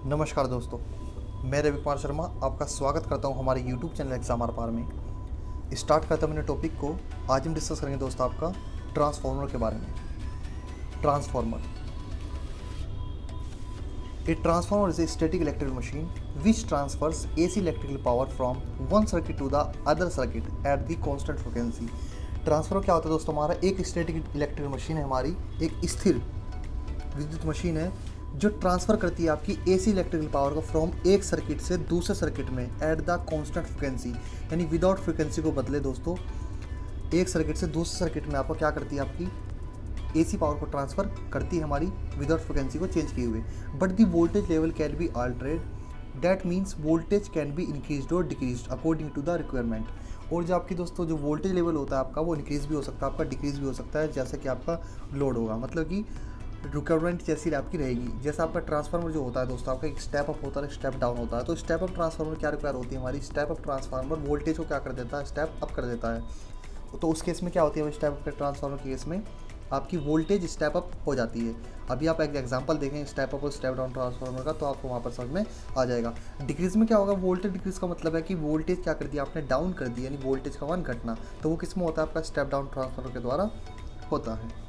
नमस्कार दोस्तों, मैं रवि कुमार शर्मा आपका स्वागत करता हूं हमारे YouTube चैनल एग्जाम आर पार में। स्टार्ट करते हैं अपने टॉपिक को। आज हम डिस्कस करेंगे दोस्तों आपका ट्रांसफार्मर के बारे में। Transformer a transformer is a static electrical machine which transfers AC electrical power from one circuit to the other circuit at the constant frequency. Transformer क्या होता है दोस्तों? हमारा एक स्टैटिक इलेक्ट्रिकल मशीन है, हमारी एक स्थिर विद्युत मशीन है जो ट्रांसफ़र करती है आपकी AC इलेक्ट्रिकल पावर को फ्रॉम एक सर्किट से दूसरे सर्किट में एट द कांस्टेंट फ्रिक्वेंसी, यानी विदाउट फ्रिक्वेंसी को बदले दोस्तों। एक सर्किट से दूसरे सर्किट में आपको क्या करती है, आपकी AC पावर को ट्रांसफ़र करती है हमारी विदाउट फ्रिक्वेंसी को चेंज किए हुए। But the voltage level can be altered, that means voltage can be increase और decrease according to the requirement. और जो आपकी दोस्तों जो वोल्टेज लेवल होता है आपका, वो इंक्रीज़ भी हो सकता है, आपका डिक्रीज़ भी हो सकता है, जैसे कि आपका लोड होगा, मतलब कि रिक्वायरमेंट जैसी आपकी रहेगी। जैसा आपका ट्रांसफार्मर जो होता है दोस्तों, आपका एक स्टेप अप होता है, स्टेप डाउन होता है। तो स्टेप अप ट्रांसफार्मर क्या रिक्वायर होती है हमारी? स्टेप अप ट्रांसफार्मर वोल्टेज को क्या कर देता है? स्टेप अप कर देता है। तो उस केस में क्या होती है, स्टेप अप ट्रांसफार्मर के केस में आपकी वोल्टेज स्टेप अप हो जाती है। अभी आप एक एग्जांपल देखें स्टेप अप और स्टेप डाउन ट्रांसफार्मर का, तो आपको वहाँ पर समझ में आ जाएगा। डिक्रीज में क्या होगा? वोल्टेज डिक्रीज का मतलब है कि वोल्टेज क्या कर दिया आपने? डाउन कर दिया, यानी वोल्टेज का मान घटना। तो वो किस में होता है? आपका स्टेप डाउन ट्रांसफार्मर के द्वारा होता है।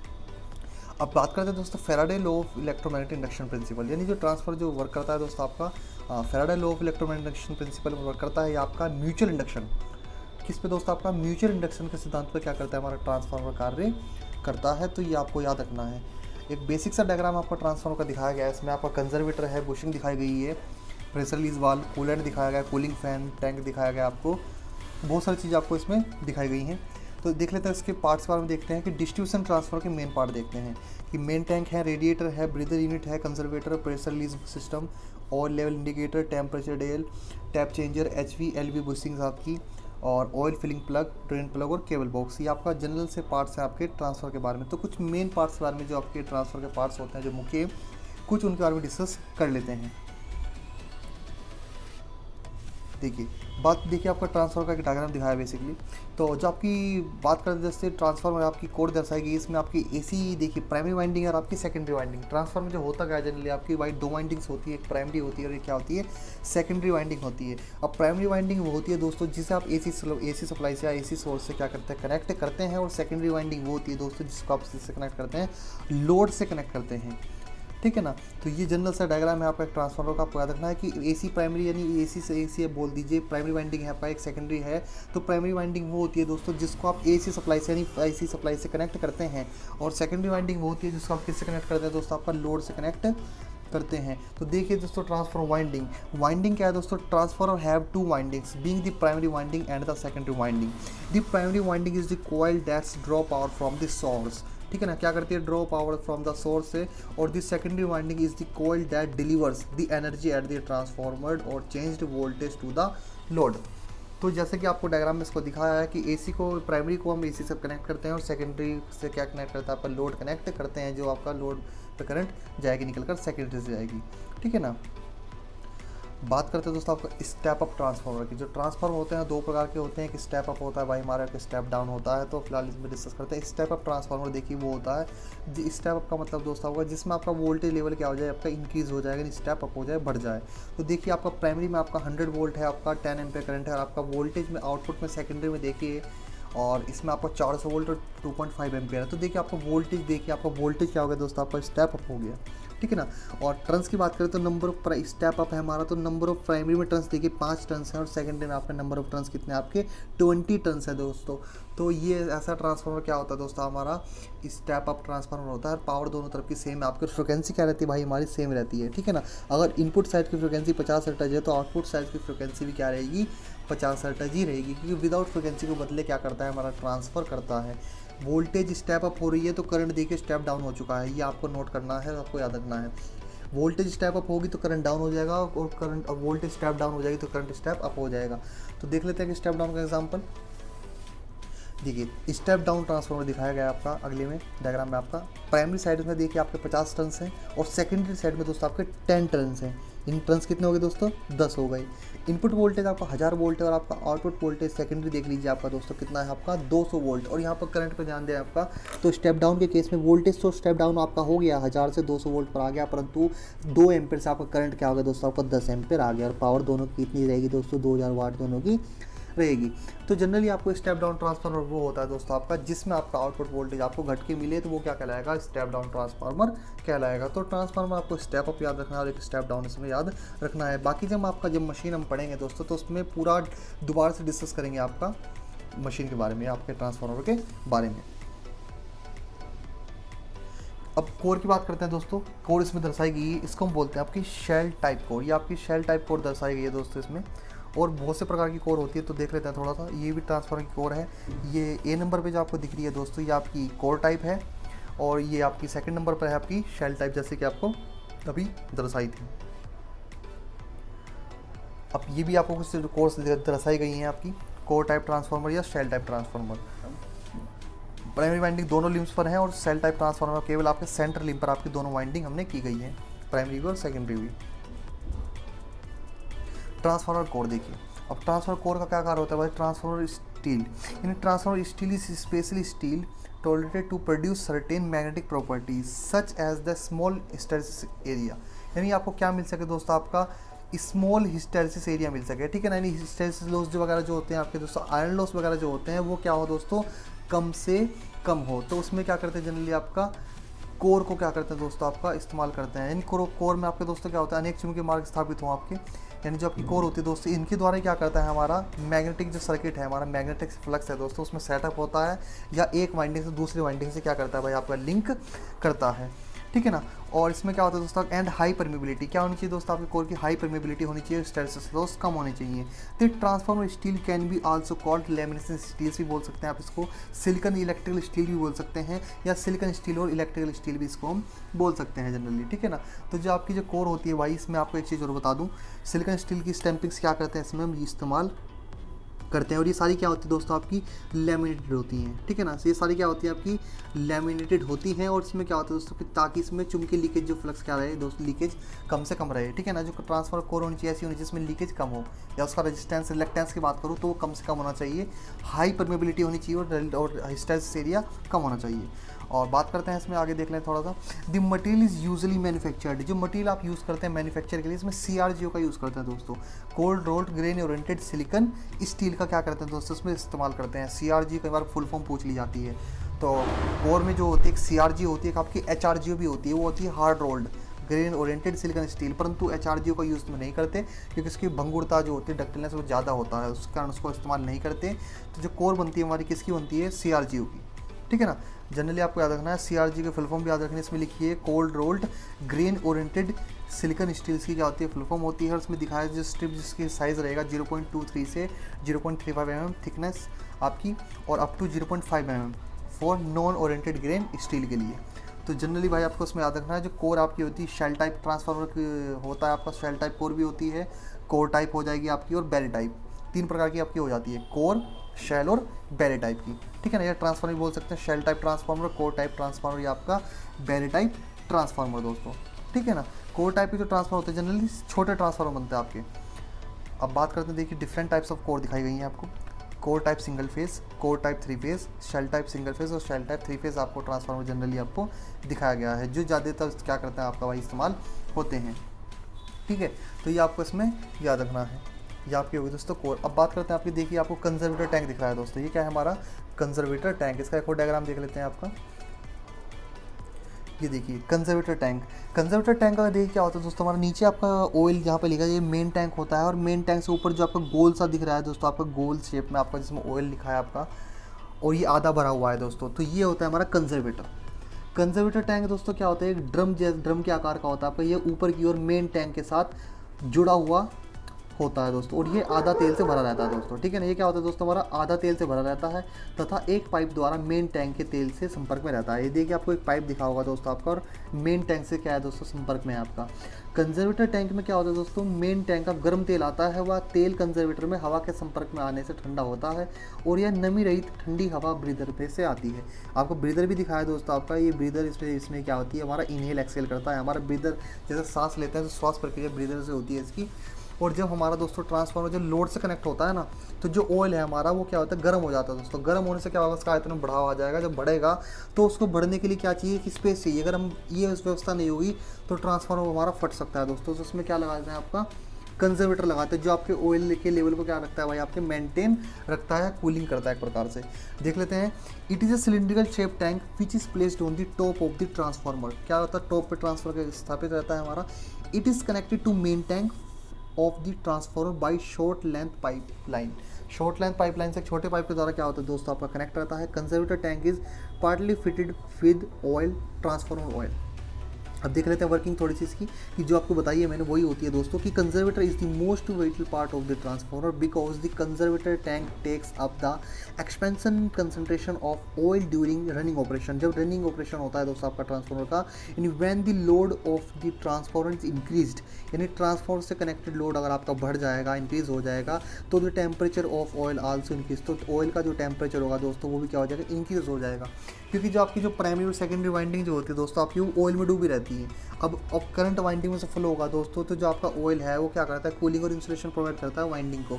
अब बात करते हैं दोस्तों Faraday law of electromagnetic induction principal, यानी जो ट्रांसफर जो वर्क करता है दोस्तों आपका Faraday law of electromagnetic induction principal work करता है। ये आपका म्यूचुअल इंडक्शन किस पे दोस्तों? आपका म्यूचुअल इंडक्शन के सिद्धांत पे क्या करता है हमारा ट्रांसफार्मर कार्य करता है। तो ये आपको याद रखना है। एक बेसिक सा डायग्राम आपको ट्रांसफार्मर का दिखाया गया है। इसमें आपका कंजर्वेटर है, बुशिंग दिखाई गई है, प्रेशर रिलीज वाल्व, कूलेंट दिखाया गया है, कूलिंग फैन, टैंक दिखाया गया आपको, बहुत सारी चीज़ें आपको इसमें दिखाई गई हैं। तो देख लेते हैं इसके पार्ट्स के बारे में। देखते हैं कि डिस्ट्रीब्यूशन ट्रांसफर के मेन पार्ट देखते हैं कि मेन टैंक है, रेडिएटर है, ब्रीदर यूनिट है, conservator, pressure release system, oil level indicator, temperature dial, tap changer, HV LV bushings आपकी, और oil filling plug, drain plug और केबल बॉक्स। ये आपका जनरल से पार्ट्स हैं आपके ट्रांसफ़र के बारे में। तो कुछ मेन पार्ट्स के बारे में जो आपके ट्रांसफ़र के पार्ट्स होते हैं, जो मुख्य कुछ उनके बारे में डिस्कस कर लेते हैं। देखिए आपका ट्रांसफार्मर का एक डायग्राम दिखाया बेसिकली। तो जो आपकी बात करते हैं जैसे ट्रांसफार्मर आपकी कोड दर्शाएगी, इसमें आपकी AC देखिए प्राइमरी वाइंडिंग और आपकी सेकेंडरी वाइंडिंग। ट्रांसफार्मर जो होता क्या है जनरली आपकी वाइट दो वाइंडिंग्स होती है, एक प्राइमरी होती है और एक क्या होती है? सेकेंडरी वाइंडिंग होती है। अब प्राइमरी वाइंडिंग वो होती है दोस्तों जिसे आप AC सप्लाई से या AC सोर्स से क्या करते हैं? कनेक्ट करते हैं। और सेकेंडरी वाइंडिंग वो होती है दोस्तों जिसको आप इससे कनेक्ट करते हैं, लोड से कनेक्ट करते हैं, ठीक है ना। तो ये जनरल सा डायग्राम है आपका एक ट्रांसफार्मर का। आपको याद रखना है कि AC प्राइमरी यानी AC से AC बोल दीजिए, प्राइमरी वाइंडिंग है आपका, एक सेकेंडरी है। तो प्राइमरी वाइंडिंग वो होती है दोस्तों जिसको आप AC सप्लाई से यानी AC सप्लाई से कनेक्ट करते हैं, और सेकेंडरी वाइंडिंग वो होती है जिसको आप किससे कनेक्ट करते हैं दोस्तों? आपका लोड से कनेक्ट करते हैं। तो देखिए दोस्तों ट्रांसफार्मर वाइंडिंग क्या है दोस्तों? Transformer have two windings being the primary winding and the secondary winding. The primary winding is the coil that's draw power from the source, ठीक है ना, क्या करती है? Draw power from the source से। और the secondary winding is the coil that delivers the energy at the transformer और changed voltage to the load. तो जैसे कि आपको डायग्राम में इसको दिखाया है कि AC को, प्राइमरी को हम AC से कनेक्ट करते हैं और सेकेंडरी से क्या कनेक्ट करता है? आपका लोड कनेक्ट करते हैं, जो आपका लोड पे करंट जाएगी निकल कर सेकेंडरी से जाएगी, ठीक है ना। बात करते हैं दोस्तों आपका स्टेप अप ट्रांसफार्मर की। जो ट्रांसफार्मर होते हैं दो प्रकार के होते हैं, एक स्टेप अप होता है भाई हमारा, एक स्टेप डाउन होता है। तो फिलहाल इसमें डिस्कस करते हैं स्टेप अप ट्रांसफार्मर। देखिए वो होता है स्टेप अप का मतलब दोस्तों होगा जिसमें आपका वोल्टेज लेवल क्या हो जाए? आपका इंक्रीज़ हो जाएगा, स्टेप अप हो जाए, बढ़ जाए। तो देखिए आपका प्राइमरी में आपका 100 वोल्ट है, आपका 10 एम्पीयर करंट है, और आपका वोल्टेज में आउटपुट में सेकेंडरी में देखिए, और इसमें आपका 400 वोल्ट और 2.5 एम्पीयर है। तो देखिए आपका वोल्टेज, देखिए आपका वोल्टेज क्या हो गया दोस्तों? आपका स्टेप अप हो गया, ठीक है ना। और टर्न्स की बात करें तो नंबर ऑफ स्टेप अप है हमारा, तो नंबर ऑफ प्राइमरी में टर्न्स देखिए 5 टर्न्स हैं, और सेकेंडरी में आपका नंबर ऑफ टर्न्स कितने? आपके 20 टर्न्स है दोस्तों। तो ये ऐसा ट्रांसफार्मर क्या होता है दोस्तों? हमारा स्टेप अप ट्रांसफार्मर होता है। पावर दोनों तरफ की सेम है, आपकी फ्रिक्वेंसी क्या रहती है भाई? हमारी सेम रहती है, ठीक है ना। अगर इनपुट साइड की फ्रिक्वेंसी 50 हर्ट्ज है तो आउटपुट साइड की फ्रिक्वेंसी भी क्या रहेगी? 50 हर्ट्ज ही रहेगी, क्योंकि विदाउट फ्रिक्वेंसी को बदले क्या करता है हमारा? ट्रांसफ़र करता है। वोल्टेज स्टेप अप हो रही है तो करंट देखिए स्टेप डाउन हो चुका है, ये आपको नोट करना है, आपको याद रखना है। वोल्टेज स्टेप अप होगी तो करंट डाउन हो जाएगा, और करंट अब वोल्टेज स्टेप डाउन हो जाएगी तो करंट स्टेप अप हो जाएगा। तो देख लेते हैं कि स्टेप डाउन का एग्जांपल। देखिए स्टेप डाउन ट्रांसफार्मर दिखाया गया है आपका अगले में डायग्राम में आपका। प्राइमरी साइड में देखिए आपके 50 टर्न्स हैं और सेकेंडरी साइड में दोस्तों आपके 10 टर्न्स हैं। इन टर्न्स कितने हो गए दोस्तों? 10 हो गए। इनपुट वोल्टेज आपका 1000 वोल्ट है और आपका आउटपुट वोल्टेज सेकेंडरी देख लीजिए आपका दोस्तों कितना है आपका 200 वोल्ट। और यहाँ पर करंट पर ध्यान दें आपका, तो स्टेप डाउन के केस में वोल्टेज तो स्टेप डाउन आपका हो गया 1000 से 200 वोल्ट पर आ गया, परंतु 2 एम्पेयर से आपका करंट क्या हो गया दोस्तों? आपका 10 एम्पेयर आ गया। और पावर दोनों की कितनी रहेगी दोस्तों? 2000 वाट दोनों की रहेगी। तो जनरली आपको स्टेप डाउन ट्रांसफार्मर वो होता है दोस्तों आपका जिसमें आपका आउटपुट वोल्टेज आपको घट के मिले, तो वो क्या कहलाएगा? स्टेप डाउन ट्रांसफार्मर कहलाएगा। तो ट्रांसफार्मर आपको स्टेप अप याद रखना है और एक स्टेप डाउन इसमें याद रखना है। बाकी जब मशीन हम पढ़ेंगे दोस्तों तो उसमें पूरा दोबारा से डिस्कस करेंगे आपका मशीन के बारे में, आपके ट्रांसफार्मर के बारे में। अब कोर की बात करते हैं दोस्तों। कोर इसमें दर्शाई गई है, इसको हम बोलते हैं आपकी शेल टाइप कोर। ये आपकी शेल टाइप कोर दर्शाई गई है दोस्तों इसमें। और बहुत से प्रकार की कोर होती है, तो देख लेते हैं थोड़ा सा। ये भी ट्रांसफार्मर की कोर है। ये ए नंबर पे जो आपको दिख रही है दोस्तों, ये आपकी कोर टाइप है। और ये आपकी सेकंड नंबर पर है आपकी शेल टाइप, जैसे कि आपको अभी दर्शाई थी। अब ये भी आपको कुछ कोर्स दर्शाई गई हैं आपकी कोर टाइप ट्रांसफार्मर या shell type transformer. Primary winding दोनों लिम्स पर है और सेल टाइप ट्रांसफार्मर केवल आपके सेंटर लिम पर आपकी दोनों वाइंडिंग हमने की गई है, प्राइमरी भी और सेकेंडरी भी। ट्रांसफार्मर कोर देखिए। अब ट्रांसफार्मर कोर का क्या कार्य होता है भाई? ट्रांसफार्मर स्टील, यानी transformer steel is specially steel tolerated to produce certain magnetic properties such as the small hysteresis area. यानी आपको क्या मिल सके दोस्तों? आपका स्मॉल हिस्टैरिसीस एरिया मिल सके, ठीक है ना। यानी हिस्टैरिसीस लॉस जो वगैरह जो होते हैं आपके दोस्तों, आयरन लॉस वगैरह जो होते हैं, वो क्या हो दोस्तों? कम से कम हो। तो उसमें क्या करते हैं जनरली आपका कोर को क्या करते हैं दोस्तों? आपका इस्तेमाल करते हैं। यानी कोर में आपके दोस्तों क्या होता है? अनेक चुंबकीय मार्ग स्थापित हों आपके, यानी जो आपकी कोर होती है दोस्तों, इनके द्वारा क्या करता है? हमारा मैग्नेटिक जो सर्किट है, हमारा मैग्नेटिक फ्लक्स है दोस्तों, उसमें सेटअप होता है या एक वाइंडिंग से दूसरी वाइंडिंग से क्या करता है भाई? आपका लिंक करता है, ठीक है ना। और इसमें क्या होता है दोस्तों? एंड हाई परमेबिलिटी क्या होनी चाहिए दोस्तों? आपके कोर की हाई परमेबिलिटी होनी चाहिए, हिस्टैरिसीस लॉस कम होनी चाहिए। तो transformer steel can be also called lamination steels भी बोल सकते हैं आप इसको, सिलिकॉन इलेक्ट्रिकल स्टील भी बोल सकते हैं, या सिलिकॉन स्टील और इलेक्ट्रिकल स्टील भी इसको हम बोल सकते हैं जनरली, ठीक है ना। तो जो आपकी जो कोर होती है भाई, इसमें आपको एक चीज़ और बता दूँ, सिलिकॉन स्टील की स्टैंपिंग्स क्या करते हैं इसमें हम इस्तेमाल करते हैं। और ये सारी क्या होती है दोस्तों? आपकी लैमिनेटेड होती हैं, ठीक है ना। ये सारी क्या होती है? आपकी लैमिनेटेड होती हैं। और इसमें क्या होता है दोस्तों कि ताकि इसमें चुंबकीय लीकेज जो फ्लक्स क्या रहे दोस्तों, लीकेज कम से कम रहे, ठीक है ना। जो ट्रांसफार्मर कोर होनी चाहिए ऐसी होनी चाहिए जिसमें लीकेज कम हो, या उसका रेजिस्टेंस रिलेक्टेंस की बात करूँ तो वो कम से कम होना चाहिए, हाई परमेबिलिटी होनी चाहिए और हिस्टैरिसीस एरिया कम होना चाहिए। और बात करते हैं इसमें आगे देख लें थोड़ा सा। The material is usually manufactured, जो मटेरियल आप यूज़ करते हैं मैन्युफैक्चर के लिए, इसमें CRGO का यूज़ करते हैं दोस्तों, cold rolled grain oriented silicon steel का क्या करते हैं दोस्तों? इसमें इस्तेमाल करते हैं। CRG कई बार फुल फॉर्म पूछ ली जाती है। तो कोर में जो होती है एक CRG होती है, एक आपकी HRGO भी होती है, वो होती है hard rolled grain oriented silicon steel. परंतु HRGO का यूज़ में नहीं करते क्योंकि उसकी भंगुरता जो होती है, डक्टिलनेस वो ज़्यादा होता है, उस कारण उसको इस्तेमाल नहीं करते। तो जो कोर बनती है हमारी किसकी बनती है? CRGO की, ठीक है ना। जनरली आपको याद रखना है, CRG के फुल फॉर्म भी याद रखनी है। इसमें लिखी है cold rolled grain oriented silicon steels की क्या होती है? फुल फॉर्म होती है। और उसमें दिखाया जो स्ट्रिप जिसकी साइज़ रहेगा 0.23 से 0.35 mm थिकनेस आपकी, और up to 0.5 mm for non oriented grain steel के लिए। तो जनरली भाई आपको उसमें याद रखना है, जो कोर आपकी होती है शेल टाइप ट्रांसफार्मर होता है आपका, शेल टाइप कोर भी होती है, कोर टाइप हो जाएगी आपकी, और बेल टाइप, 3 प्रकार की आपकी हो जाती है, कोर, शेल और बेल टाइप की, ठीक है ना। या ट्रांसफार्मर बोल सकते हैं, shell type transformer, core type transformer, या आपका बेल टाइप ट्रांसफार्मर दोस्तों, ठीक है ना। कोर टाइप के जो ट्रांसफार्मर होते हैं जनरली छोटे ट्रांसफार्मर बनते हैं आपके। अब बात करते हैं, देखिए डिफरेंट टाइप्स ऑफ कोर दिखाई गई हैं आपको। Core type single phase, core type 3 phase, shell type single phase और शेल टाइप 3 फेस आपको ट्रांसफार्मर जनरली आपको दिखाया गया है, जो ज़्यादातर क्या करते हैं आपका भाई इस्तेमाल होते हैं, ठीक है। तो ये आपको इसमें याद रखना है। ये आपकी होगी दोस्तों कोर। अब बात करते हैं आपकी, देखिए आपको कंजर्वेटर टैंक दिख रहा है दोस्तों, ये क्या है हमारा? Conservator tank. इसका एक और डायग्राम देख लेते हैं आपका। ये देखिए कंजर्वेटर टैंक। कंजर्वेटर टैंक का देखिए क्या होता है दोस्तों, हमारा नीचे आपका ऑयल जहाँ पे लिखा है ये मेन टैंक होता है, और मेन टैंक से ऊपर जो आपका गोल सा दिख रहा है दोस्तों, आपका गोल शेप में आपका जिसमें ऑयल लिखा है आपका, और ये आधा भरा हुआ है दोस्तों, तो ये होता है हमारा कंजर्वेटर। कंजर्वेटर टैंक दोस्तों क्या होता है? एक ड्रम के आकार का होता है आपका, ये ऊपर की ओर मेन टैंक के साथ जुड़ा हुआ होता है दोस्तों, और ये आधा तेल से भरा रहता है दोस्तों, ठीक है ना। ये क्या होता है दोस्तों, हमारा आधा तेल से भरा रहता है तथा एक पाइप द्वारा मेन टैंक के तेल से संपर्क में रहता है। ये देखिए आपको एक पाइप दिखा होगा दोस्तों आपका, और मेन टैंक से क्या है दोस्तों संपर्क में है आपका। कंजर्वेटर टैंक में क्या होता है दोस्तों, मेन टैंक का गर्म तेल आता है, वह तेल कंजर्वेटर में हवा के संपर्क में आने से ठंडा होता है, और यह नमी रहित ठंडी हवा ब्रीदर पे से आती है। आपको ब्रीदर भी दिखाया दोस्तों आपका, ये ब्रीदर इसमें क्या होती है, हमारा इनहेल एक्सेल करता है। हमारा ब्रीदर जैसे सांस लेते हैं तो श्वास प्रक्रिया ब्रीदर से होती है इसकी। और जब हमारा दोस्तों ट्रांसफार्मर जो लोड से कनेक्ट होता है ना, तो जो ऑयल है हमारा वो क्या होता है, गर्म हो जाता है दोस्तों। गर्म होने से क्या होगा, उसका आयतन बढ़ाव आ जाएगा। जब बढ़ेगा तो उसको बढ़ने के लिए क्या चाहिए कि स्पेस चाहिए। अगर हम ये व्यवस्था नहीं होगी तो ट्रांसफार्मर हमारा फट सकता है दोस्तों। तो उसमें क्या लगाते हैं, आपका कंजर्वेटर लगाते हैं, जो आपके ऑयल के लेवल को क्या रखता है भाई, आपके मेंटेन रखता है, कूलिंग करता है एक प्रकार से। देख लेते हैं। It is a cylindrical shape tank which is placed on the top of the transformer. क्या होता है, टॉप पे ट्रांसफार्मर स्थापित रहता है हमारा। It is connected to main tank of the transformer by short length pipeline. Short length pipeline से एक छोटे पाइप के द्वारा क्या होता है दोस्तों, आपका कनेक्ट रहता है। Conservator tank is partly fitted with oil, transformer oil. अब देख लेते हैं वर्किंग थोड़ी सी इसकी, कि जो आपको बताई है मैंने वही होती है दोस्तों, कि conservator is the most vital part of the transformer because the conservator tank takes up the expansion concentration of oil during running operation. जब रनिंग ऑपरेशन होता है दोस्तों आपका ट्रांसफार्मर का, यानी when the load of the transformer is increased, यानी transformer से connected load अगर आपका बढ़ जाएगा, इंक्रीज हो जाएगा, तो the temperature of oil also increase. तो ऑयल का जो टेम्परेचर होगा दोस्तों वो भी क्या हो जाएगा, इंक्रीज हो जाएगा। क्योंकि जो आपकी जो प्राइमरी और सेकेंडरी वाइंडिंग जो होती है दोस्तों आपकी, वो ऑयल में डूबी रहती है। अब करंट वाइंडिंग में से फ्लो होगा दोस्तों, तो जो आपका ऑयल है वो क्या करता है, कूलिंग और इंसुलेशन प्रोवाइड करता है वाइंडिंग को।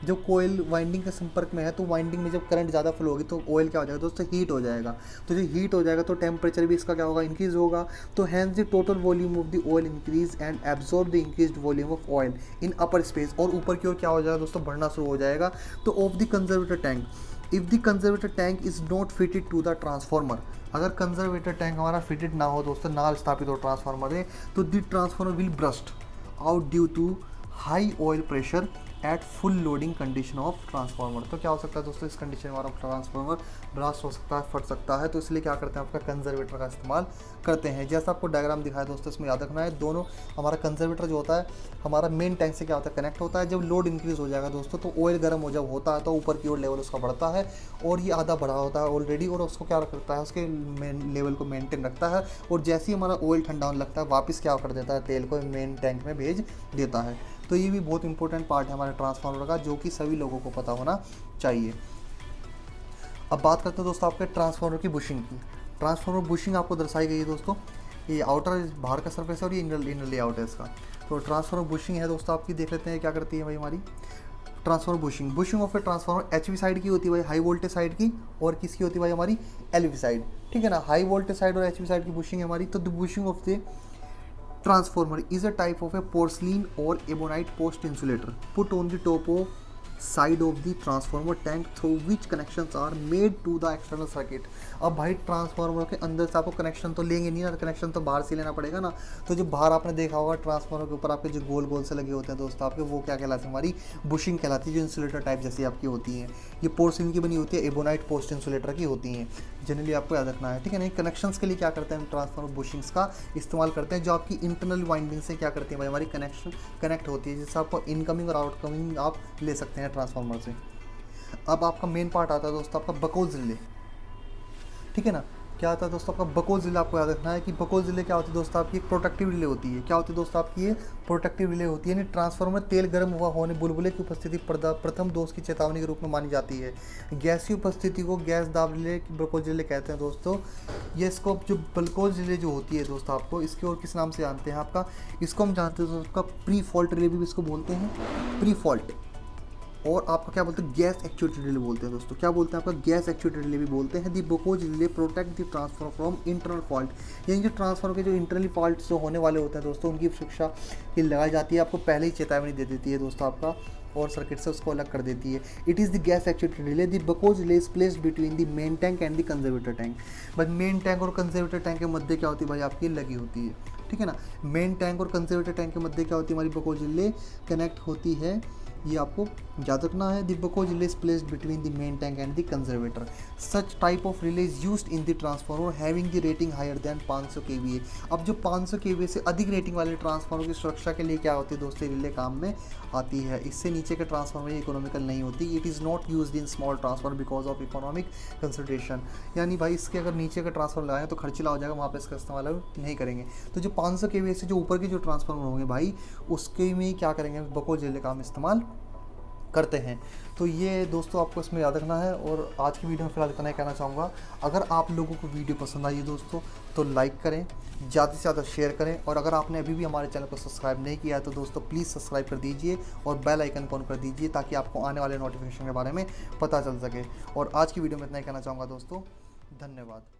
जो कोयल वाइंडिंग के संपर्क में है, तो वाइंडिंग में जब करंट ज़्यादा फ्लो होगी तो ऑयल क्या हो जाएगा दोस्तों, हीट हो जाएगा। तो जो हीट हो जाएगा तो टेम्परेचर भी इसका क्या होगा, इंक्रीज होगा। तो hence the total volume of the oil increase and absorb the increased volume of oil in upper space. और ऊपर की ओर क्या हो जाएगा दोस्तों, बढ़ना शुरू हो जाएगा। तो of the conservator tank, if the conservator tank is not fitted to the transformer, अगर कंजर्वेटर टैंक हमारा फिटेड ना हो दोस्तों, ना स्थापित हो ट्रांसफार्मर में, तो the transformer will burst out due to high oil pressure at full loading condition of transformer. तो क्या हो सकता है दोस्तों, इस कंडीशन में हमारा ट्रांसफार्मर ब्रास्ट हो सकता है, फट सकता है। तो इसलिए क्या करते हैं, आपका कंजर्वेटर का इस्तेमाल करते हैं। जैसा आपको डायग्राम दिखाया दोस्तों, इसमें याद रखना है, दोनों हमारा कंजर्वेटर जो होता है हमारा मेन टैंक से क्या होता है, कनेक्ट होता है। जब लोड इंक्रीज हो जाएगा दोस्तों, तो ऑयल गर्म हो जब होता है तो ऊपर की ओर लेवल उसका बढ़ता है, और ये आधा बढ़ा होता है ऑलरेडी, और उसको क्या करता है, उसके मेन लेवल को मेनटेन रखता है। और जैसे ही हमारा ऑयल ठंडा होने लगता है, वापस क्या कर देता है, तेल को मेन टैंक में भेज देता है। तो ये भी बहुत इंपॉर्टेंट पार्ट है हमारे ट्रांसफार्मर का, जो कि सभी लोगों को पता होना चाहिए। अब बात करते हैं दोस्तों आपके ट्रांसफार्मर की बुशिंग की। ट्रांसफार्मर बुशिंग आपको दर्शाई गई है दोस्तों, ये आउटर बाहर का सरफेस है और ये इनर लेआउट है इसका। तो ट्रांसफार्मर बुशिंग है दोस्तों आपकी, देख लेते हैं क्या करती है भाई हमारी transformer bushing. Bushing of a transformer HV side की होती है भाई, हाई वोल्टेज साइड की, और किसकी होती है भाई हमारी, एलवी साइड, ठीक है ना। हाई वोल्टेज साइड और एचवी साइड की बुशिंग है हमारी। तो the bushing of the transformer is a type of a porcelain or ebonite post insulator put on the top of side of the transformer tank through which connections are made to the external circuit। अब भाई transformer के अंदर से आपको connection तो लेंगे नहीं ना, कनेक्शन तो बाहर से लेना पड़ेगा ना। तो जो बाहर आपने देखा होगा ट्रांसफार्मर के ऊपर आपके जो गोल गोल से लगे होते हैं दोस्तों आपके, वो क्या कहलाते हैं, हमारी बुशिंग कहलाती है, जो इंसुलेटर टाइप जैसी आपकी होती हैं। ये पोर्सिन की बनी होती है, एबोनाइट पोस्ट इंसुलेटर की होती हैं, जनरली आपको याद रखना है, ठीक है। नहीं, कनेक्शंस के लिए क्या करते हैं हम, ट्रांसफार्मर बुशिंग्स का इस्तेमाल करते हैं, जो आपकी इंटरनल वाइंडिंग से क्या करती है भाई, हमारी कनेक्ट होती है, जिससे आपको इनकमिंग और आउटकमिंग आप ले सकते हैं ट्रांसफार्मर से। अब आपका मेन पार्ट आता है दोस्तों आपका बकोल जिले, ठीक है ना। क्या आता है दोस्तों आपका बकोल जिले, आपको याद रखना है कि बकोल जिले क्या होती है दोस्तों आपकी, एक प्रोटेक्टिव रिले होती है। क्या होती है दोस्तों आपकी, ये प्रोटेक्टिव रिले होती है। यानी ट्रांसफार्मर तेल गर्म हुआ होने बुलबुले की उपस्थिति प्रथम दोष की चेतावनी के रूप में मानी जाती है। गैस की उपस्थिति को गैस दाब रिले बकोल जिले कहते हैं दोस्तों। ये इसको जो बकोल जिले जो होती है दोस्तों आपको, इसके और किस नाम से जानते हैं आपका, इसको हम जानते हैं दोस्तों आपका प्री फॉल्ट रिले भी इसको बोलते हैं, प्री फॉल्ट। और आपका क्या बोलते हैं, गैस एक्चुएटेड रिले बोलते हैं दोस्तों। क्या बोलते हैं आपका, गैस एक्चुएटेड रिले भी बोलते हैं। The Buchholz relay protect the transformer from internal fault, यानी जो ट्रांसफार्मर के जो इंटरनल फॉल्ट जो होने वाले होते हैं दोस्तों, उनकी सुरक्षा की लगाई जाती है। आपको पहले ही चेतावनी दे देती है दोस्तों आपका, और सर्किट से उसको अलग कर देती है। It is the gas actuated relay. The Buchholz relay is placed between the main tank and the conservator tank. But main tank और कंजर्वेटर टैंक के मध्य क्या होती है भाई, आपकी लगी होती है, ठीक है ना। मेन टैंक और कंजर्वेटर टैंक के मध्य क्या होती है हमारी बकोज रिले, कनेक्ट होती है ये आपको याद रखना है। The Buchholz relay is placed between the main tank and the conservator. Such type of relay is used in the transformer having the rating higher than 500 kVA। अब जो 500 kVA से अधिक रेटिंग वाले ट्रांसफार्मर की सुरक्षा के लिए क्या होती है दोस्तों, रिले काम में आती है। इससे नीचे के ट्रांसफार्मर इकोनॉमिकल नहीं होती। It is not used in small transformer because of economic consideration. यानी भाई इसके अगर नीचे का ट्रांसफार्मर लगाएं तो खर्चीला हो जाएगा, वहाँ पे इसका इस्तेमाल नहीं करेंगे। तो जो 500 kVA से जो ऊपर के जो ट्रांसफार्मर होंगे भाई, उसके में क्या करेंगे, बकोज रिले काम इस्तेमाल करते हैं। तो ये दोस्तों आपको इसमें याद रखना है। और आज की वीडियो में फिलहाल इतना ही कहना चाहूँगा। अगर आप लोगों को वीडियो पसंद आई दोस्तों तो लाइक करें, ज़्यादा से ज़्यादा शेयर करें, और अगर आपने अभी भी हमारे चैनल को सब्सक्राइब नहीं किया है तो दोस्तों प्लीज़ सब्सक्राइब कर दीजिए और बेल आइकन को ऑन कर दीजिए ताकि आपको आने वाले नोटिफिकेशन के बारे में पता चल सके। और आज की वीडियो में इतना ही कहना चाहूँगा दोस्तों, धन्यवाद।